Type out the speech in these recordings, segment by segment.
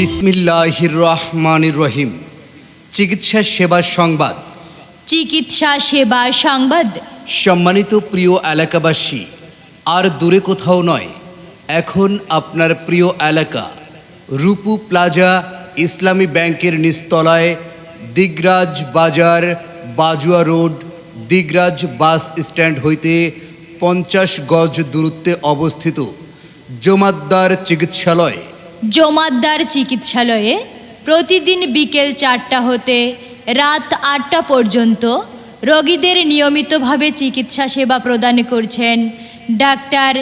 বিসমিল্লাহির রহমানির রহিম। চিকিৎসা সেবা সংবাদ। চিকিৎসা সেবা সংবাদ। সম্মানিত প্রিয় এলাকাবাসী, আর দূরে কোথাও নয়, এখন আপনার প্রিয় এলাকা রূপু প্লাজা ইসলামী ব্যাংকের নিচতলায়, দিগরাজ বাজার, বাজুয়া রোড, দিগরাজ বাস স্ট্যান্ড হইতে 50 গজ দূরত্বে অবস্থিত জমাদ্দার চিকিৎসালয়। জমাদ্দার চিকিৎসালয়ে প্রতিদিন বিকেল 4টা হতে রাত 8টা পর্যন্ত রোগীদের নিয়মিতভাবে চিকিৎসা সেবা প্রদান করছেন doctor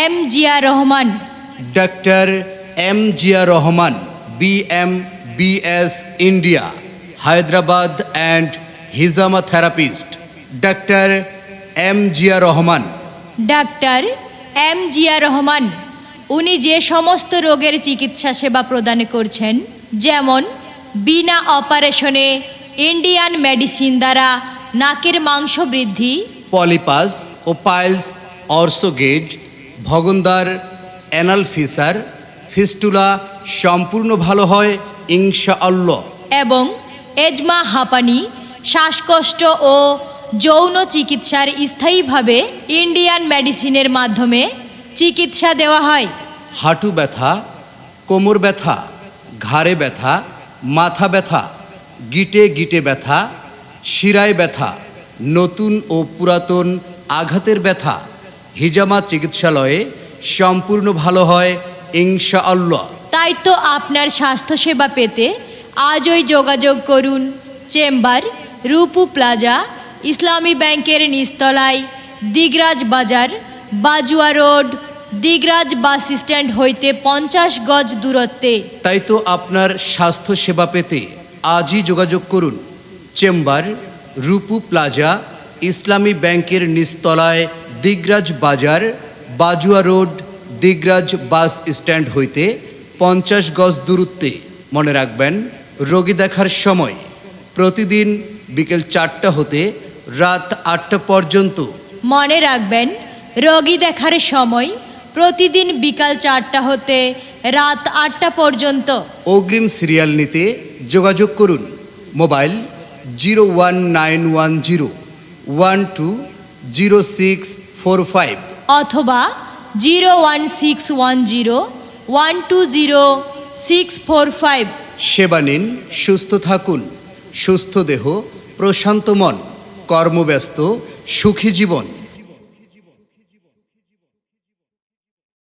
M Zia Rahman. Doctor M Zia Rahman, BM BS India, Hyderabad and হিজামা therapist. Doctor M Zia Rahman. Doctor M Zia Rahman উনি যে সমস্ত রোগের চিকিৎসা সেবা প্রদান করছেন, যেমন বিনা অপারেশনে ইন্ডিয়ান মেডিসিন দ্বারা নাকের মাংস বৃদ্ধি, পলিপাস ও পাইলস, অর্সোগেজ, ভগন্দার, অ্যানাল ফিসার, ফিস্টুলা সম্পূর্ণ ভালো হয় ইনশাআল্লাহ। এবং এজমা, হাঁপানি, শ্বাসকষ্ট ও যৌন চিকিৎসার স্থায়ীভাবে ইন্ডিয়ান মেডিসিনের মাধ্যমে চিকিৎসা দেওয়া হয়। হাঁটু ব্যথা, কোমর ব্যথা, ঘাড়ে ব্যথা, মাথা ব্যথা, গিটে গিটে ব্যথা, শিরায় ব্যথা, নতুন ও পুরাতন আঘাতের ব্যথা হিজামা চিকিৎসালয়ে সম্পূর্ণ ভালো হয় ইনশাআল্লাহ। তাই তো আপনার স্বাস্থ্যসেবা পেতে আজই যোগাযোগ করুন চেম্বার রূপু প্লাজা ইসলামী ব্যাংকের নিচতলায়, দিগরাজ বাজার, বাজুয়া রোড, দিগরাজ বাস স্ট্যান্ড হইতে 50 গজ দূরত্বে। তাই তো আপনার স্বাস্থ্য সেবা পেতে আজই যোগাযোগ করুন চেম্বার রূপু প্লাজা ইসলামী ব্যাংকের নিচতলায়, দিগরাজ বাজার, বাজুয়া রোড, দিগরাজ বাস স্ট্যান্ড হইতে 50 গজ দূরত্বে। মনে রাখবেন, রোগী দেখার সময় প্রতিদিন বিকেল 4টা হতে রাত 8টা পর্যন্ত। মনে রাখবেন, রোগী দেখার সময় প্রতিদিন বিকাল 4টা হতে রাত 8টা পর্যন্ত। অগ্রিম সিরিয়াল নিতে যোগাযোগ করুন মোবাইল 01910120645 অথবা 01610120645। সেবা নিন, সুস্থ থাকুন। সুস্থ দেহ, প্রশান্ত মন, কর্মব্যস্ত, সুখী জীবন।